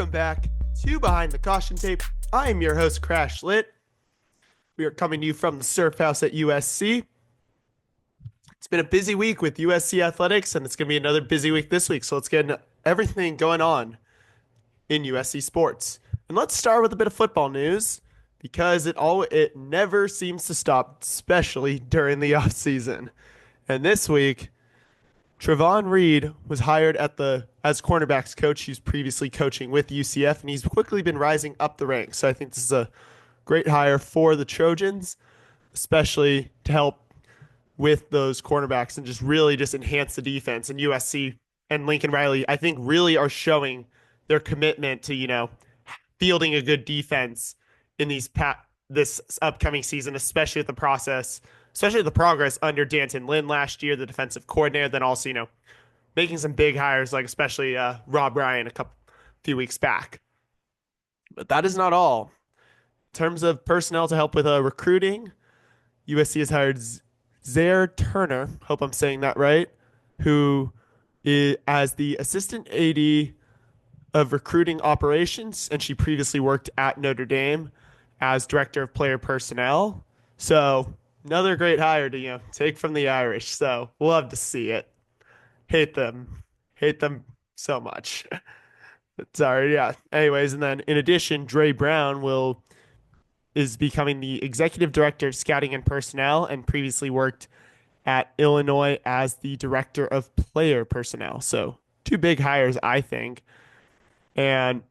Welcome back to Behind the Caution Tape. I am your host, CrashLit. We are coming to you from the Surf House at USC. It's been a busy week with USC athletics, and it's going to be another busy week this week. So let's get into everything going on in USC sports. And let's start with a bit of football news because it never seems to stop, especially during the offseason. And this week, Trevon Reed was hired as cornerbacks coach. He's previously coaching with UCF, and he's quickly been rising up the ranks. So I think this is a great hire for the Trojans, especially to help with those cornerbacks and just enhance the defense. And USC and Lincoln Riley, I think, really are showing their commitment to, fielding a good defense in this upcoming season, especially the progress under Danton Lynn last year, the defensive coordinator, then also, making some big hires, like especially Rob Ryan few weeks back. But that is not all. In terms of personnel to help with recruiting, USC has hired Zaire Turner, hope I'm saying that right, who is as the assistant AD of recruiting operations, and she previously worked at Notre Dame as director of player personnel. So another great hire to, take from the Irish. So we'll love to see it. Hate them so much. Sorry, yeah. Anyways, and then in addition, Dre Brown is becoming the executive director of scouting and personnel, and previously worked at Illinois as the director of player personnel. So two big hires, I think. And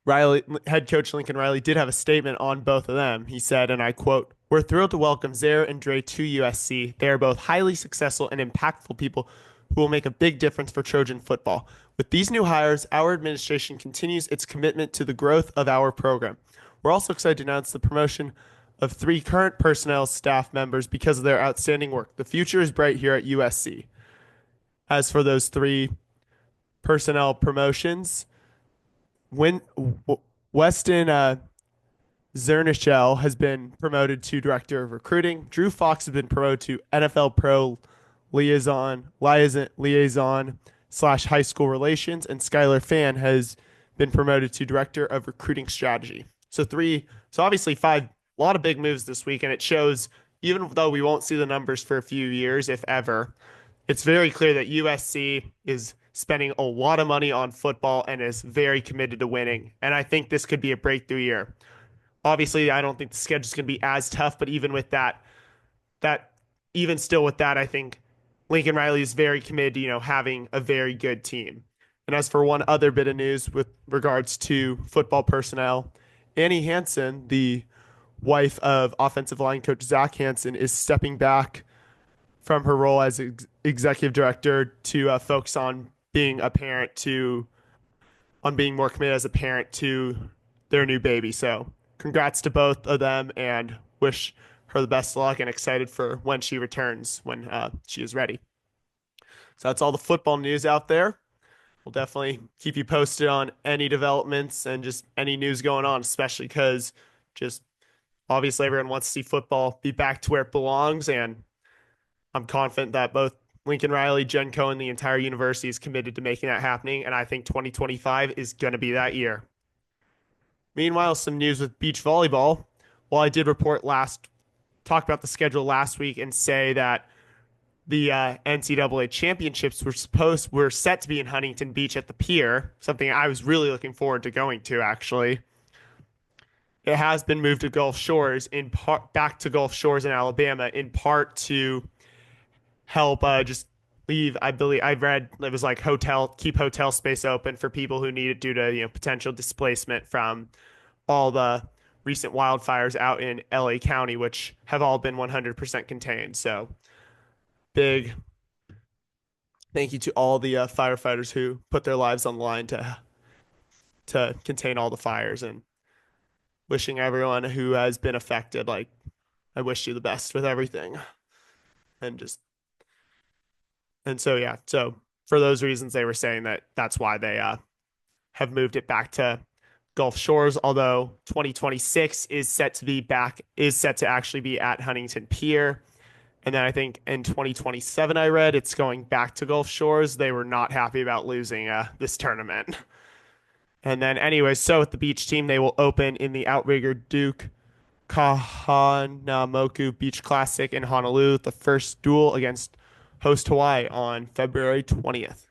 head coach Lincoln Riley did have a statement on both of them. He said, and I quote, "We're thrilled to welcome Zaire and Dre to USC. They are both highly successful and impactful people who will make a big difference for Trojan football. With these new hires, our administration continues its commitment to the growth of our program. We're also excited to announce the promotion of 3 current personnel staff members because of their outstanding work. The future is bright here at USC." As for those 3 personnel promotions, Weston Zernichel has been promoted to director of recruiting. Drew Fox has been promoted to NFL pro liaison / high school relations, and Skylar Fan has been promoted to director of recruiting strategy. So obviously 5, a lot of big moves this week, and it shows, even though we won't see the numbers for a few years, if ever, it's very clear that USC is spending a lot of money on football and is very committed to winning. And I think this could be a breakthrough year. Obviously, I don't think the schedule is going to be as tough, but even with that, I think Lincoln Riley is very committed to, having a very good team. And as for one other bit of news with regards to football personnel, Annie Hansen, the wife of offensive line coach Zach Hansen, is stepping back from her role as executive director to focus on being more committed as a parent to their new baby. So congrats to both of them, and wish her the best of luck, and excited for when she returns, when she is ready. So that's all the football news out there. We'll definitely keep you posted on any developments and just any news going on, especially because just obviously everyone wants to see football be back to where it belongs. And I'm confident that both Lincoln Riley, Jen Cohen, the entire university is committed to making that happening. And I think 2025 is going to be that year. Meanwhile, some news with beach volleyball. While I did talk about the schedule last week and say that the NCAA championships were set to be in Huntington Beach at the pier, something I was really looking forward to going to, actually. It has been moved to Gulf Shores, back to Gulf Shores in Alabama, in part to help just leave. I believe I read it was like keep hotel space open for people who need it due to potential displacement from all the recent wildfires out in LA County, which have all been 100% contained. So big thank you to all the firefighters who put their lives on the line to contain all the fires, and wishing everyone who has been affected, like, I wish you the best with everything. So for those reasons, they were saying that's why they have moved it back to Gulf Shores, although 2026 is set to actually be at Huntington Pier. And then I think in 2027, I read it's going back to Gulf Shores. They were not happy about losing this tournament. And then anyway, so with the beach team, they will open in the Outrigger Duke Kahanamoku Beach Classic in Honolulu, the first duel against host Hawaii on February 20th.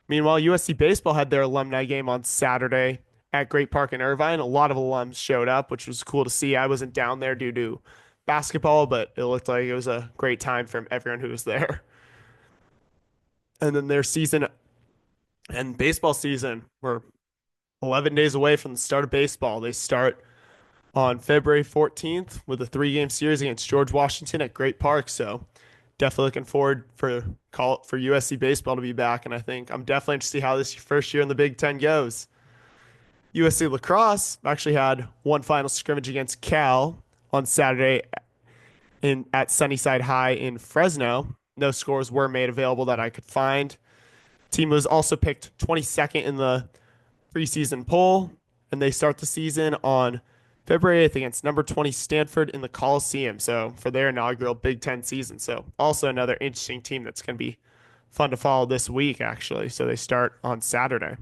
Meanwhile, USC Baseball had their alumni game on Saturday at Great Park in Irvine. A lot of alums showed up, which was cool to see. I wasn't down there due to basketball, but it looked like it was a great time from everyone who was there. And then their season and baseball season were 11 days away from the start of baseball. They start on February 14th with a 3-game series against George Washington at Great Park. So definitely looking forward for USC baseball to be back. And I think I'm definitely interested to see how this first year in the Big Ten goes. USC lacrosse actually had one final scrimmage against Cal on Saturday at Sunnyside High in Fresno. No scores were made available that I could find. Team was also picked 22nd in the preseason poll, and they start the season on February 8th against number 20 Stanford in the Coliseum. So for their inaugural Big Ten season. So also another interesting team that's going to be fun to follow this week, actually. So they start on Saturday.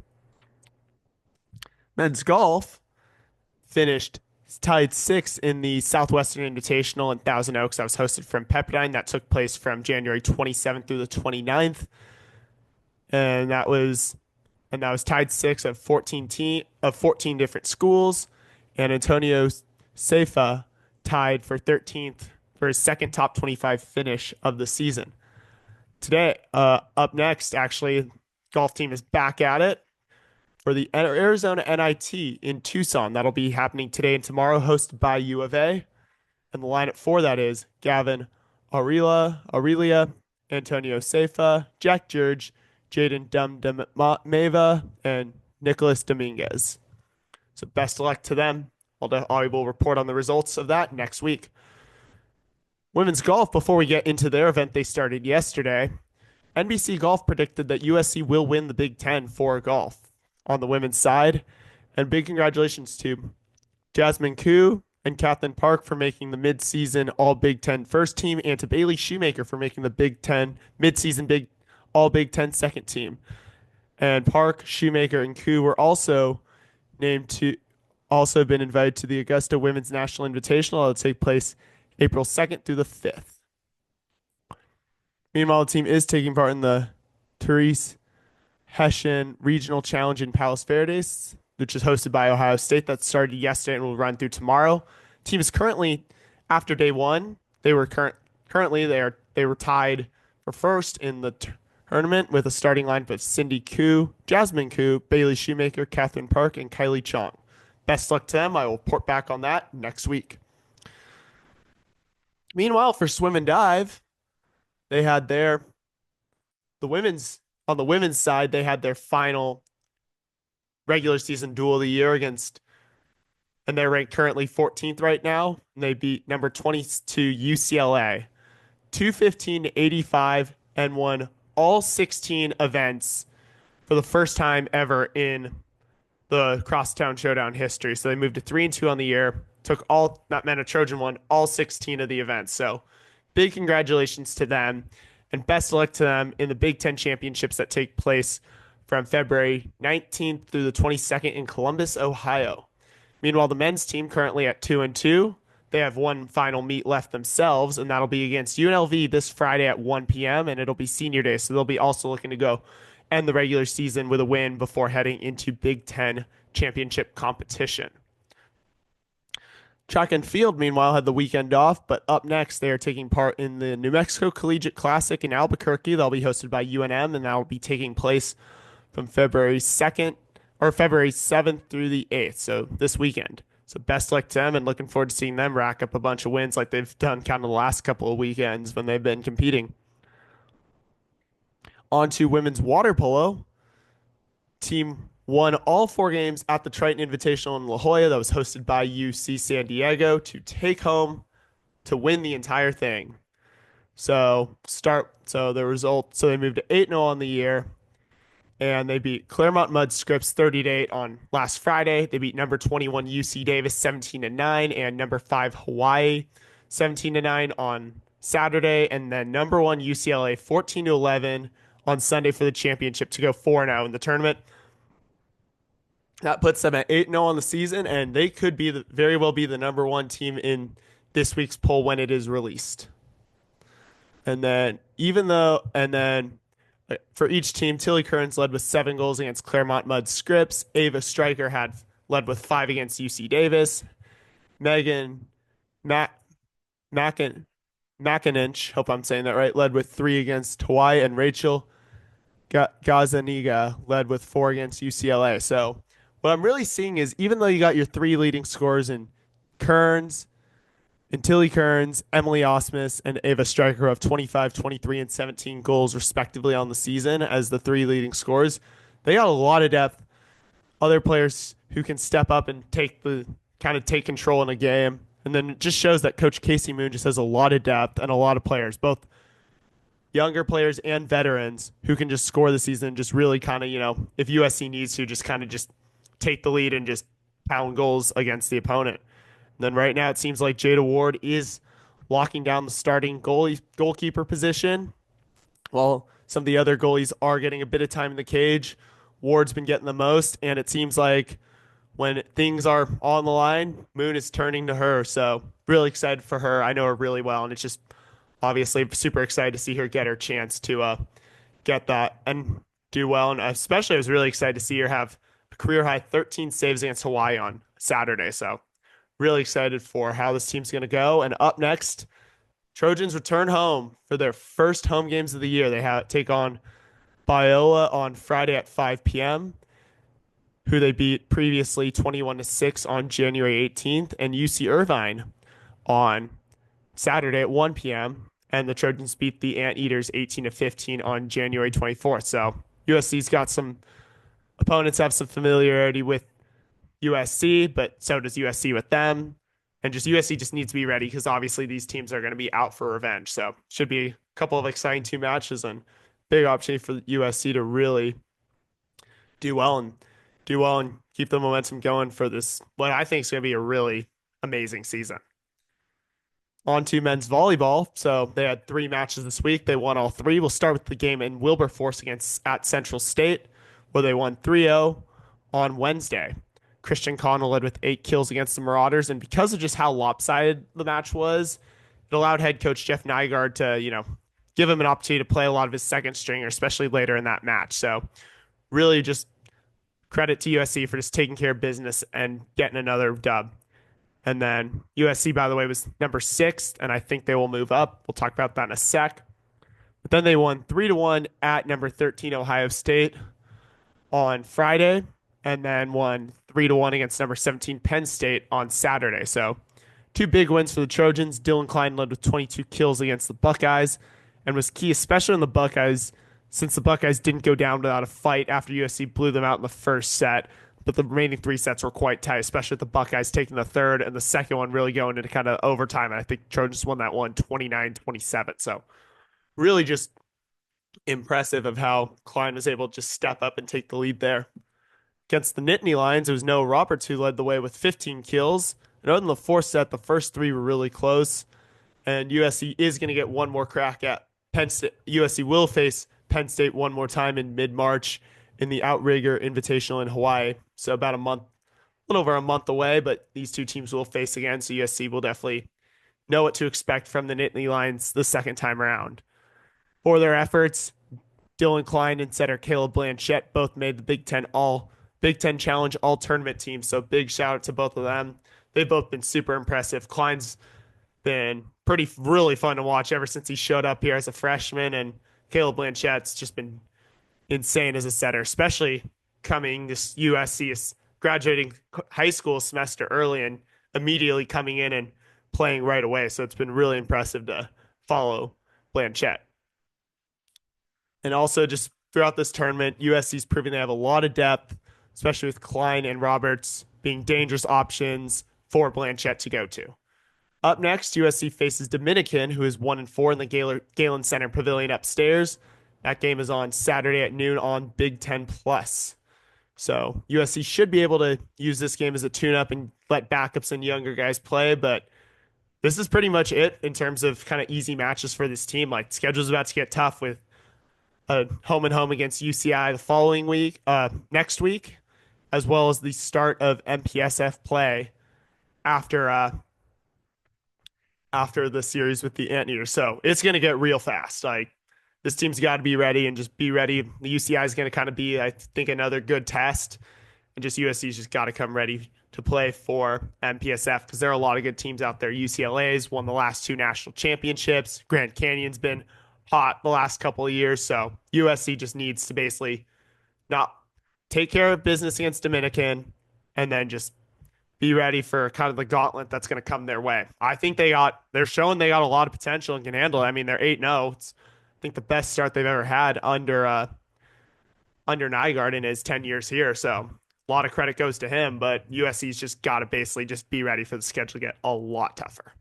Men's golf finished tied 6th in the Southwestern Invitational in Thousand Oaks that was hosted from Pepperdine. That took place from January 27th through the 29th. And that was tied 6 of 14 different schools. And Antonio Seifa tied for 13th for his second top 25 finish of the season. Today, up next, actually, golf team is back at it for the Arizona NIT in Tucson. That'll be happening today and tomorrow, hosted by U of A. And the lineup for that is Gavin Aurelia, Antonio Seifa, Jack George, Jaden Dumdumeva, and Nicholas Dominguez. So best of luck to them. I will report on the results of that next week. Women's golf, before we get into their event they started yesterday, NBC Golf predicted that USC will win the Big Ten for golf on the women's side. And big congratulations to Jasmine Koo and Kathleen Park for making the midseason All Big Ten first team, and to Bailey Shoemaker for making the Big Ten midseason All Big Ten second team. And Park, Shoemaker, and Koo were also been invited to the Augusta Women's National Invitational that will take place April 2nd through the 5th. Meanwhile, the team is taking part in the Therese Hessian Regional Challenge in Palos Verdes, which is hosted by Ohio State. That started yesterday and will run through tomorrow. Team is currently, after day one, they were tied for first in the tournament with a starting lineup of Cindy Koo, Jasmine Koo, Bailey Shoemaker, Catherine Park, and Kylie Chong. Best luck to them. I will report back on that next week. Meanwhile, for swim and dive, they had on the women's side, they had their final regular season duel of the year and they're ranked currently 14th right now. And they beat number 22 UCLA 215-85 and won all 16 events for the first time ever in the Crosstown Showdown history. So they moved to 3-2 on the year. That meant a Trojan won all 16 of the events. So big congratulations to them, and best of luck to them in the Big Ten Championships that take place from February 19th through the 22nd in Columbus, Ohio. Meanwhile, the men's team currently at 2-2. They have one final meet left themselves, and that'll be against UNLV this Friday at 1 p.m., and it'll be senior day. So they'll be also looking to go end the regular season with a win before heading into Big Ten championship competition. Track and field, meanwhile, had the weekend off, but up next, they are taking part in the New Mexico Collegiate Classic in Albuquerque. They'll be hosted by UNM, and that will be taking place from February 7th through the 8th, so this weekend. So best luck to them, and looking forward to seeing them rack up a bunch of wins like they've done kind of the last couple of weekends when they've been competing. On to women's water polo. Team won all 4 games at the Triton Invitational in La Jolla that was hosted by UC San Diego to take home to win the entire thing. So they moved to 8-0 on the year, and they beat Claremont Mud Scripps 30-8 on last Friday. They beat number 21 UC Davis 17-9 and number 5 Hawaii 17-9 on Saturday, and then number 1 UCLA 14-11 on Sunday for the championship to go 4-0 in the tournament. That puts them at 8-0 on the season, and they could very well be the number one team in this week's poll when it is released. And then for each team, Tilly Kearns led with 7 goals against Claremont Mudd Scripps. Ava Stryker led with 5 against UC Davis. Megan Mac Mackin McIninch, hope I'm saying that right, led with 3 against Hawaii, and Rachel Gazaniga led with 4 against UCLA. So what I'm really seeing is even though you got your 3 leading scorers in Kearns and Tilly Kearns, Emily Osmus, and Ava Stryker, who have 25, 23, and 17 goals respectively on the season as the 3 leading scorers, they got a lot of depth. Other players who can step up and take control in a game. And then it just shows that Coach Casey Moon just has a lot of depth and a lot of players, both younger players and veterans, who can just score the season, just really if USC needs to, just take the lead and just pound goals against the opponent. And then right now it seems like Jada Ward is locking down the starting goalkeeper position, while some of the other goalies are getting a bit of time in the cage. Ward's been getting the most, and it seems like when things are on the line, Moon is turning to her. So really excited for her. I know her really well, and it's just obviously super excited to see her get her chance to get that and do well. And especially, I was really excited to see her have a career high 13 saves against Hawaii on Saturday. So really excited for how this team's going to go. And up next, Trojans return home for their first home games of the year. They take on Biola on Friday at 5 p.m., who they beat previously 21-6 on January 18th, and UC Irvine on Saturday at 1 p.m. And the Trojans beat the Anteaters 18-15 on January 24th. So USC's got some opponents have some familiarity with USC, but so does USC with them. And just USC just needs to be ready because obviously these teams are going to be out for revenge. So should be a couple of exciting 2 matches and big opportunity for USC to really do well and keep the momentum going for this, what I think is going to be a really amazing season. On to men's volleyball. So they had 3 matches this week. They won all 3. We'll start with the game in Wilberforce at Central State, where they won 3-0 on Wednesday. Christian Connell led with 8 kills against the Marauders, and because of just how lopsided the match was, it allowed head coach Jeff Nygaard to, give him an opportunity to play a lot of his second stringer, especially later in that match. So really just credit to USC for just taking care of business and getting another dub. And then USC, by the way, was number 6, and I think they will move up. We'll talk about that in a sec. But then they won 3-1 at number 13 Ohio State on Friday, and then won 3-1 against number 17 Penn State on Saturday. So 2 big wins for the Trojans. Dylan Klein led with 22 kills against the Buckeyes and was key, especially in the Buckeyes, since the Buckeyes didn't go down without a fight after USC blew them out in the first set. But the remaining 3 sets were quite tight, especially with the Buckeyes taking the third and the second one really going into kind of overtime. And I think Trojans won that one 29-27. So really just impressive of how Klein was able to just step up and take the lead there. Against the Nittany Lions, it was Noah Roberts who led the way with 15 kills. And other than the 4th set, the first 3 were really close. And USC is going to get one more crack at Penn State. USC will face Penn State one more time in mid-March in the Outrigger Invitational in Hawaii. So about a little over a month away, but these 2 teams will face again. So USC will definitely know what to expect from the Nittany Lions the second time around. For their efforts, Dylan Klein and setter Caleb Blanchette both made the Big Ten Challenge all-tournament team. So big shout out to both of them. They've both been super impressive. Klein's been really fun to watch ever since he showed up here as a freshman, and Caleb Blanchette's just been insane as a setter, especially this USC is graduating high school semester early and immediately coming in and playing right away. So it's been really impressive to follow Blanchette. And also just throughout this tournament, USC's proving they have a lot of depth, especially with Klein and Roberts being dangerous options for Blanchette to go to. Up next, USC faces Dominican, who is 1-4 in the Galen Center Pavilion upstairs. That game is on Saturday at noon on Big Ten Plus. So USC should be able to use this game as a tune-up and let backups and younger guys play, but this is pretty much it in terms of kind of easy matches for this team. Like, schedule's about to get tough with a home and home against UCI the following week, next week, as well as the start of MPSF play after after the series with the Anteaters. So it's going to get real fast. Like this team's got to be ready and just be ready. The UCI is going to kind of be, I think, another good test, and just USC's just got to come ready to play for MPSF because there are a lot of good teams out there. UCLA's won the last two national championships. Grand Canyon's been hot the last couple of years. So USC just needs to basically not take care of business against Dominican and then just be ready for kind of the gauntlet that's going to come their way. I think they're showing they got a lot of potential and can handle it. I mean, they're 8-0. It's, I think, the best start they've ever had under Nygaard in his 10 years here. So a lot of credit goes to him, but USC's just got to basically just be ready for the schedule to get a lot tougher.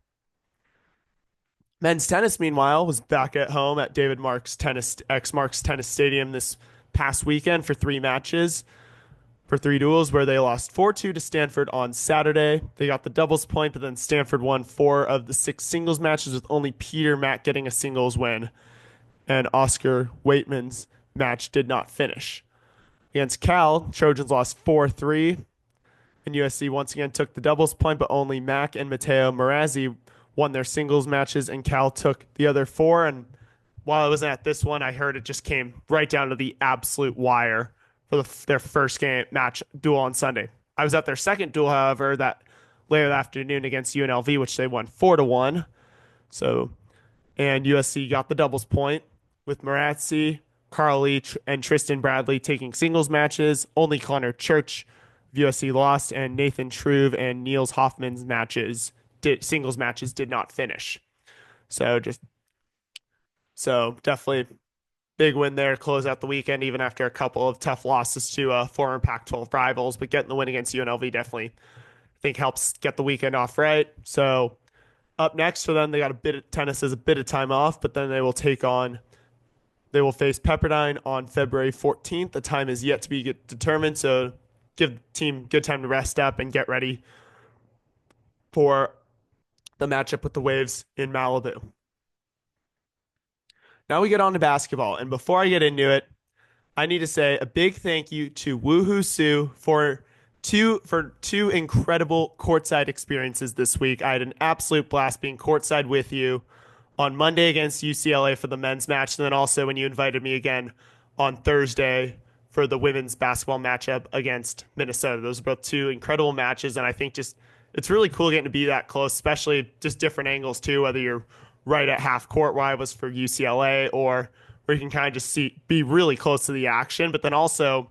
Men's tennis, meanwhile, was back at home at David Marks Tennis X Marks Tennis Stadium this past weekend for three matches, for three duels, where they lost 4-2 to Stanford on Saturday. They got the doubles point, but then Stanford won 4 of the 6 singles matches, with only Peter Mack getting a singles win, and Oscar Waitman's match did not finish. Against Cal, Trojans lost 4-3, and USC once again took the doubles point, but only Mack and Matteo Marazzi won their singles matches, and Cal took the other 4. And while I wasn't at this one, I heard it just came right down to the absolute wire for their first game match duel on Sunday. I was at their second duel, however, that later that afternoon against UNLV, which they won 4-1. So, and USC got the doubles point with Marazzi, Carl Leach, and Tristan Bradley taking singles matches. Only Connor Church of USC lost, and Nathan Truve and Niels Hoffman's singles matches did not finish. So definitely big win there to close out the weekend, even after a couple of tough losses to former Pac-12 rivals. But getting the win against UNLV definitely, I think, helps get the weekend off right. So up next for them, they got tennis as a bit of time off, but then they will face Pepperdine on February 14th. The time is yet to be determined, so give the team good time to rest up and get ready for the matchup with the Waves in Malibu. Now we get on to basketball, and before I get into it, I need to say a big thank you to Woohoo Sue for two incredible courtside experiences this week. I had an absolute blast being courtside with you on Monday against UCLA for the men's match, and then also when you invited me again on Thursday for the women's basketball matchup against Minnesota. Those are both two incredible matches, and I think just it's really cool getting to be that close, especially just different angles too, whether you're right at half court where I was for UCLA, or where you can kind of just be really close to the action, but then also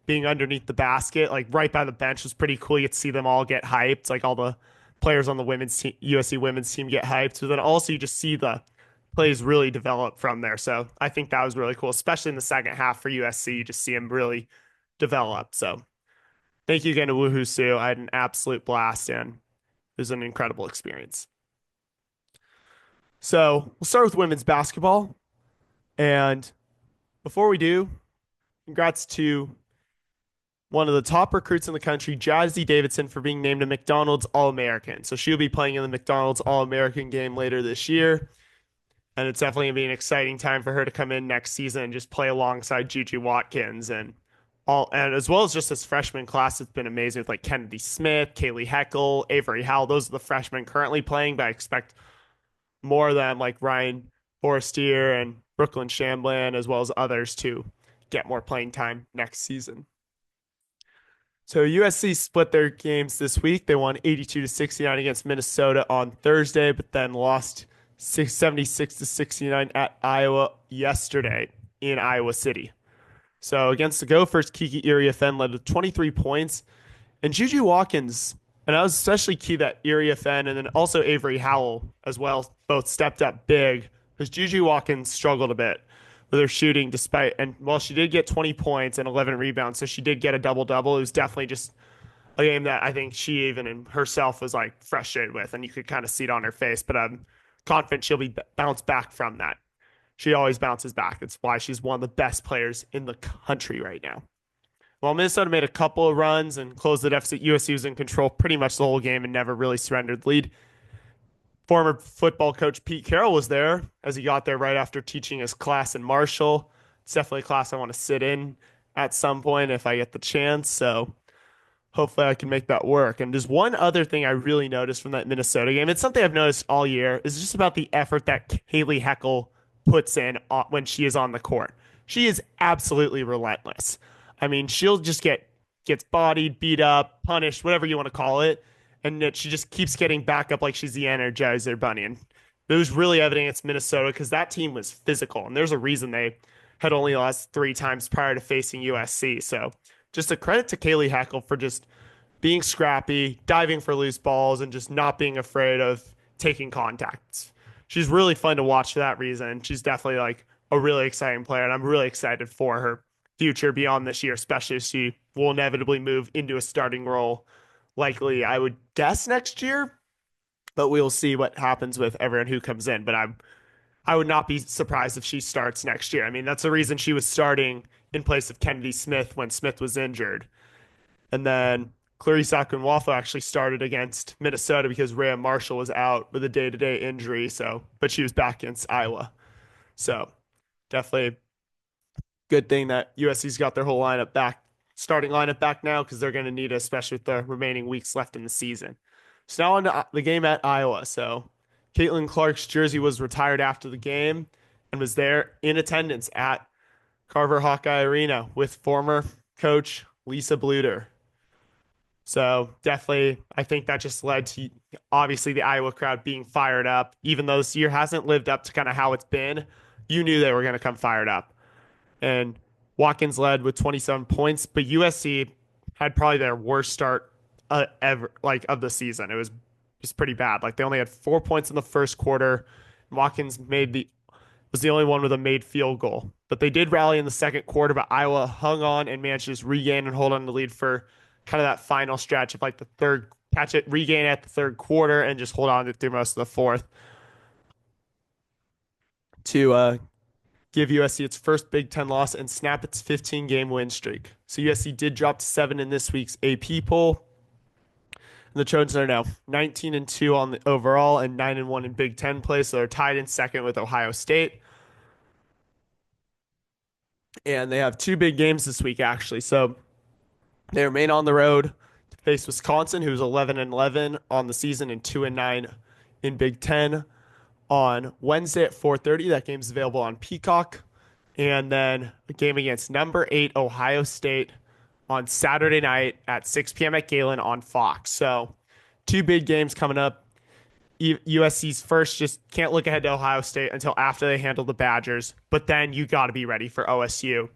being underneath the basket, like right by the bench, was pretty cool. You get to see them all get hyped, like all the players on the women's team, USC women's team, get hyped. But then also you just see the plays really develop from there. So I think that was really cool, especially in the second half for USC. You just see them really develop. So thank you again to Woohoo Sue. I had an absolute blast, and it was an incredible experience. So we'll start with women's basketball. And before we do, congrats to one of the top recruits in the country, Jazzy Davidson, for being named a McDonald's All-American. So she'll be playing in the McDonald's All-American game later this year. And it's definitely going to be an exciting time for her to come in next season and just play alongside Juju Watkins and as well as just this freshman class. It's been amazing with like Kennedy Smith, Kaylee Heckel, Avery Howell. Those are the freshmen currently playing, but I expect more of them, like Ryan Forestier and Brooklyn Chamblin, as well as others, to get more playing time next season. So USC split their games this week. They won 82-69 against Minnesota on Thursday, but then lost 76-69 at Iowa yesterday in Iowa City. So against the Gophers, Kiki Iriafen led with 23 points, and Juju Watkins, and that was especially key that Iriafen and then also Avery Howell as well both stepped up big, because Juju Watkins struggled a bit with her shooting while she did get 20 points and 11 rebounds, so she did get a double-double. It was definitely just a game that I think she even in herself was like frustrated with, and you could kind of see it on her face, but I'm confident she'll be bounce back from that. She always bounces back. That's why she's one of the best players in the country right now. While Minnesota made a couple of runs and closed the deficit, USC was in control pretty much the whole game and never really surrendered the lead. Former football coach Pete Carroll was there as he got there right after teaching his class in Marshall. It's definitely a class I want to sit in at some point if I get the chance. So hopefully I can make that work. And just one other thing I really noticed from that Minnesota game, it's something I've noticed all year, is just about the effort that Kaylee Heckle puts in when she is on the court. She is absolutely relentless. I mean, she'll just gets bodied, beat up, punished, whatever you want to call it, and that she just keeps getting back up like she's the Energizer Bunny. And it was really evident against Minnesota because that team was physical, and there's a reason they had only lost 3 times prior to facing USC. So just a credit to Kaylee Heckle for just being scrappy, diving for loose balls, and just not being afraid of taking contacts. She's really fun to watch for that reason. She's definitely like a really exciting player, and I'm really excited for her future beyond this year, especially if she will inevitably move into a starting role, likely, I would guess, next year. But we'll see what happens with everyone who comes in. But I would not be surprised if she starts next year. I mean, that's the reason she was starting in place of Kennedy Smith when Smith was injured. And then Clarice Akinwafo actually started against Minnesota because Rhea Marshall was out with a day-to-day injury. So, but she was back against Iowa. So definitely good thing that USC's got their whole lineup back, starting lineup back now, because they're going to need it, especially with the remaining weeks left in the season. So now on to the game at Iowa. So Caitlin Clark's jersey was retired after the game and was there in attendance at Carver Hawkeye Arena with former coach Lisa Bluter. So definitely, I think that just led to obviously the Iowa crowd being fired up. Even though this year hasn't lived up to kind of how it's been, you knew they were going to come fired up. And Watkins led with 27 points, but USC had probably their worst start ever, like of the season. It was just pretty bad. Like they only had 4 points in the first quarter. Watkins was the only one with a made field goal, but they did rally in the second quarter. But Iowa hung on and managed to just regain and hold on to the lead for kind of that final stretch of like the third, catch it, regain at the third quarter, and just hold on to through most of the fourth to give USC its first Big Ten loss and snap its 15-game win streak. So USC did drop to 7 in this week's AP poll. And the Trojans are now 19-2 on the overall and 9-1 in Big Ten play. So they're tied in second with Ohio State. And they have 2 big games this week, actually. So they remain on the road to face Wisconsin, who's 11-11 on the season and 2-9 in Big Ten, on Wednesday at 4:30. That game's available on Peacock. And then a game against number 8 Ohio State on Saturday night at 6 p.m. at Galen on Fox. So 2 big games coming up. USC's first, just can't look ahead to Ohio State until after they handle the Badgers. But then you got to be ready for OSU.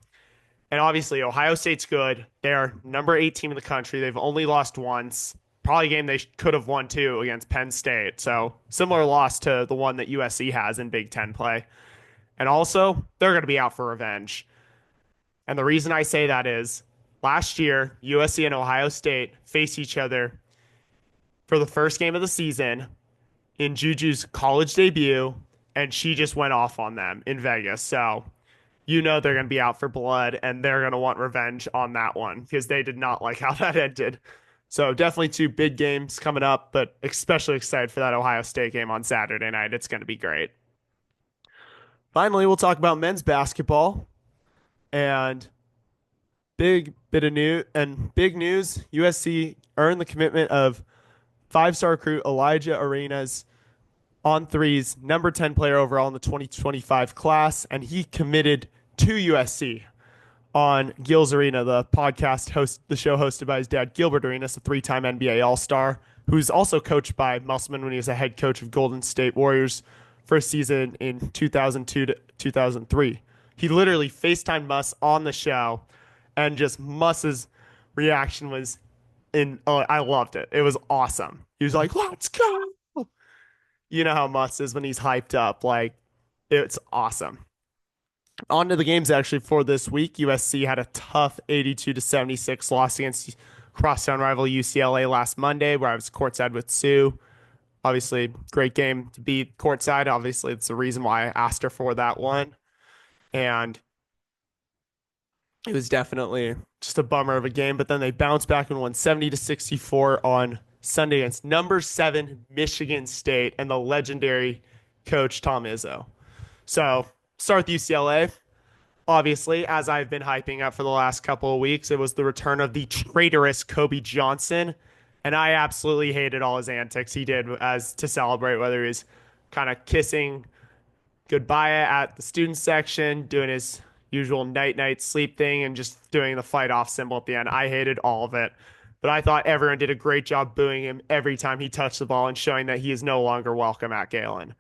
And obviously, Ohio State's good. They're number 8 team in the country. They've only lost once. Probably a game they could have won too against Penn State. So similar loss to the one that USC has in Big Ten play. And also, they're going to be out for revenge. And the reason I say that is last year, USC and Ohio State faced each other for the first game of the season in Juju's college debut, and she just went off on them in Vegas. So you know they're going to be out for blood, and they're going to want revenge on that one because they did not like how that ended. So definitely 2 big games coming up, but especially excited for that Ohio State game on Saturday night. It's going to be great. Finally, we'll talk about men's basketball. And big news, USC earned the commitment of 5-star recruit Elijah Arenas on threes, number 10 player overall in the 2025 class, and he committed to USC on Gil's Arena, the show hosted by his dad, Gilbert Arenas, a 3-time NBA All-Star, who's also coached by Musselman when he was a head coach of Golden State Warriors for a season in 2002 to 2003. He literally FaceTimed Muss on the show, and just Muss's reaction was I loved it. It was awesome. He was like, "Let's go." You know how Muss is when he's hyped up. Like, it's awesome. On to the games actually for this week. USC had a tough 82-76 loss against crosstown rival UCLA last Monday, where I was courtside with Sue. Obviously, great game to beat courtside. Obviously, it's the reason why I asked her for that one. And it was definitely just a bummer of a game, but then they bounced back and won 70-64 on Sunday against number 7 Michigan State and the legendary coach Tom Izzo. So start with UCLA. obviously, as I've been hyping up for the last couple of weeks, it was the return of the traitorous Kobe Johnson. And I absolutely hated all his antics he did as to celebrate, whether he was kind of kissing goodbye at the student section, doing his usual night night sleep thing, and just doing the fight off symbol at the end. I hated all of it. But I thought everyone did a great job booing him every time he touched the ball and showing that he is no longer welcome at Galen.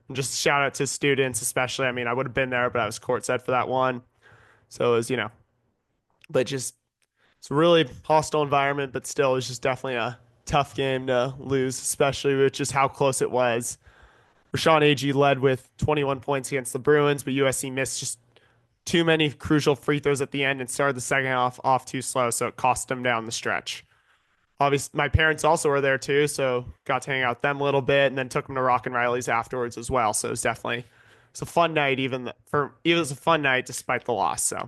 And just shout out to students, especially. I mean, I would have been there, but I was courtside for that one. So it was, but just it's a really hostile environment, but still, it's just definitely a tough game to lose, especially with just how close it was. Rashawn Agee led with 21 points against the Bruins, but USC missed just too many crucial free throws at the end and started the second half off too slow, so it cost them down the stretch. Obviously, my parents also were there too, so got to hang out with them a little bit, and then took them to Rock and Riley's afterwards as well. So it was definitely it's a fun night, it was a fun night despite the loss. So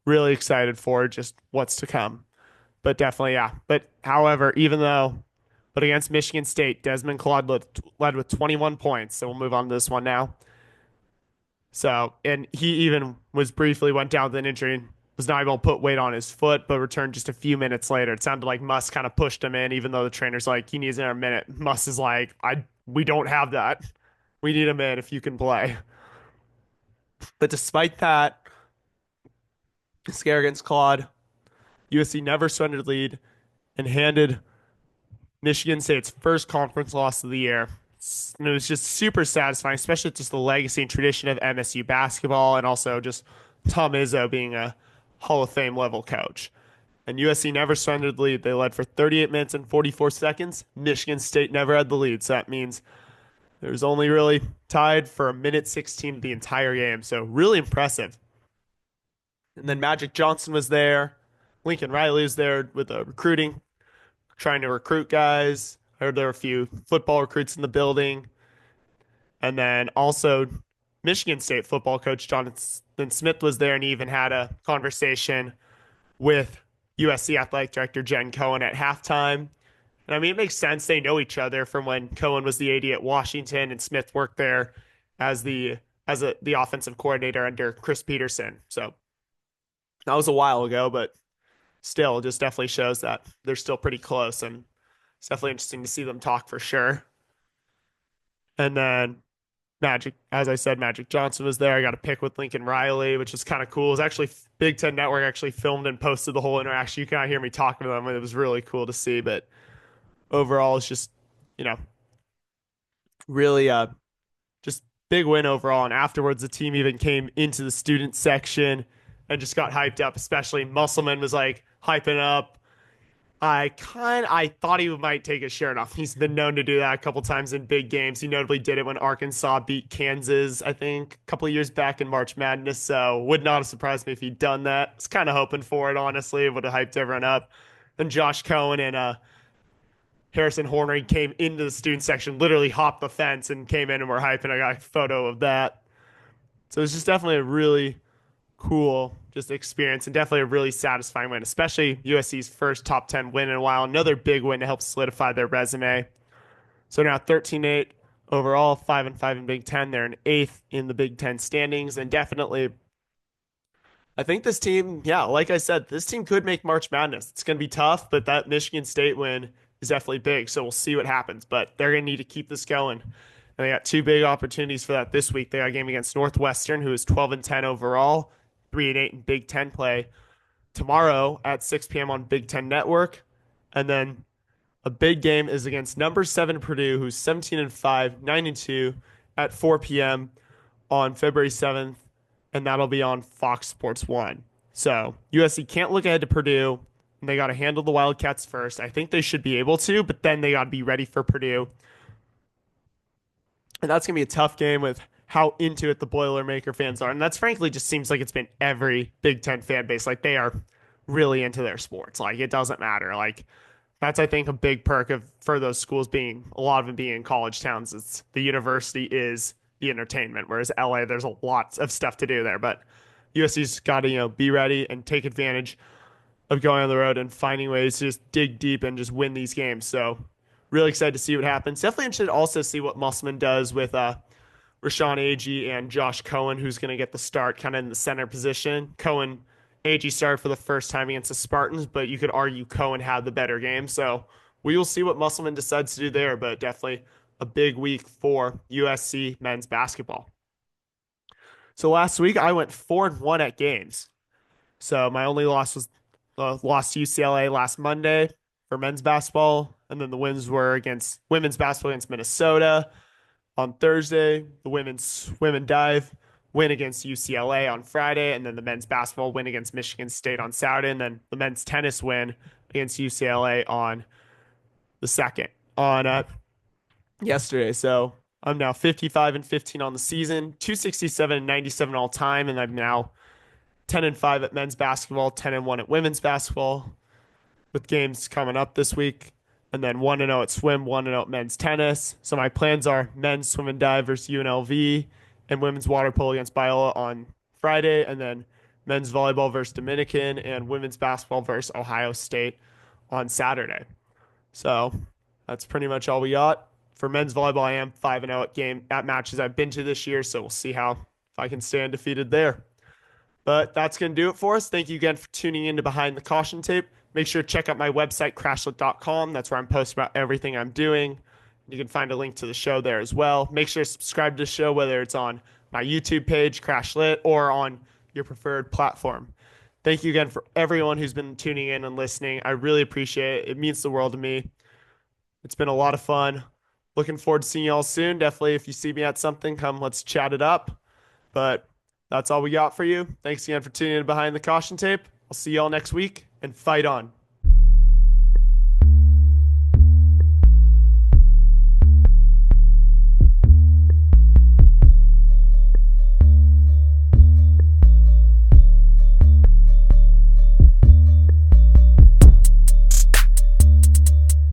really excited for just what's to come. But definitely, yeah. But however, but against Michigan State, Desmond Claude led with 21 points. So we'll move on to this one now. So, and he even went down with an injury and was not able to put weight on his foot, but returned just a few minutes later. It sounded like Muss kind of pushed him in, even though the trainer's like, he needs another minute. Muss is like, we don't have that. We need him in if you can play. But despite that, scare against Claude, USC never surrendered lead and handed Michigan State's first conference loss of the year. And it was just super satisfying, especially just the legacy and tradition of MSU basketball, and also just Tom Izzo being a Hall of Fame level coach. And USC never surrendered the lead. They led for 38 minutes and 44 seconds. Michigan State never had the lead, so that means it was only really tied for a minute 16 the entire game. So really impressive. And then Magic Johnson was there. Lincoln Riley was there with the recruiting, trying to recruit guys. I heard there were a few football recruits in the building. And then also Michigan State football coach Jonathan Smith was there, and he even had a conversation with USC athletic director Jen Cohen at halftime. And I mean, it makes sense. They know each other from when Cohen was the AD at Washington and Smith worked there as the offensive coordinator under Chris Peterson. So that was a while ago, but still, just definitely shows that they're still pretty close, and it's definitely interesting to see them talk for sure. And then as I said, Magic Johnson was there. I got a pic with Lincoln Riley, which is kind of cool. It was actually Big Ten Network actually filmed and posted the whole interaction. You cannot hear me talking to them, and it was really cool to see. But overall, it's just, really just big win overall. And afterwards, the team even came into the student section and just got hyped up, especially Musselman was like hyping up. I thought he might take his shirt off. He's been known to do that a couple times in big games. He notably did it when Arkansas beat Kansas, I think, a couple of years back in March Madness. So would not have surprised me if he'd done that. I was kind of hoping for it, honestly. It would have hyped everyone up. Then Josh Cohen and Harrison Hornery came into the student section, literally hopped the fence and came in and were hyping. I got a photo of that. So it's just definitely a really cool just experience, and definitely a really satisfying win, especially USC's first top 10 win in a while. Another big win to help solidify their resume. So now 13-8 overall, 5-5 in Big Ten. They're in 8th in the Big Ten standings, and definitely I think this team, yeah, like I said, this team could make March Madness. It's going to be tough, but that Michigan State win is definitely big, so we'll see what happens. But they're going to need to keep this going. And they got two big opportunities for that this week. They got a game against Northwestern, who is 12-10 overall, 3-8 in Big Ten play, tomorrow at 6 p.m. on Big Ten Network. And then a big game is against number 7 Purdue, who's 17-5, 9-2 at 4 p.m. on February 7th, and that'll be on Fox Sports 1. So USC can't look ahead to Purdue, and they got to handle the Wildcats first. I think they should be able to, but then they got to be ready for Purdue. And that's going to be a tough game with how into it the Boilermaker fans are. And that's frankly just seems like it's been every Big Ten fan base. Like they are really into their sports. Like it doesn't matter. Like that's, I think, a big perk for those schools being, a lot of them being in college towns. It's the university is the entertainment, whereas LA, there's a lot of stuff to do there. But USC's got to, be ready and take advantage of going on the road and finding ways to just dig deep and just win these games. So really excited to see what happens. Definitely interested to also see what Musselman does with Rashawn Agee and Josh Cohen, who's going to get the start kind of in the center position. Agee started for the first time against the Spartans, but you could argue Cohen had the better game. So we will see what Musselman decides to do there, but definitely a big week for USC men's basketball. So last week I went 4-1 at games. So my only loss was lost to UCLA last Monday for men's basketball, and then the wins were against women's basketball against Minnesota on Thursday, the women dive win against UCLA on Friday, and then the men's basketball win against Michigan State on Saturday, and then the men's tennis win against UCLA on the second on yesterday. So I'm now 55-15 on the season, 267-97 all time, and I'm now 10-5 at men's basketball, 10-1 at women's basketball, with games coming up this week. And then 1-0 at swim, 1-0 at men's tennis. So my plans are men's swim and dive versus UNLV and women's water polo against Biola on Friday. And then men's volleyball versus Dominican and women's basketball versus Ohio State on Saturday. So that's pretty much all we got. For men's volleyball, I am 5-0 at matches I've been to this year. So we'll see if I can stay undefeated there. But that's going to do it for us. Thank you again for tuning in to Behind the Caution Tape. Make sure to check out my website, CrashLit.com. That's where I'm posting about everything I'm doing. You can find a link to the show there as well. Make sure to subscribe to the show, whether it's on my YouTube page, CrashLit, or on your preferred platform. Thank you again for everyone who's been tuning in and listening. I really appreciate it. It means the world to me. It's been a lot of fun. Looking forward to seeing you all soon. Definitely, if you see me at something, come let's chat it up. But that's all we got for you. Thanks again for tuning in Behind the Caution Tape. I'll see you all next week, and fight on.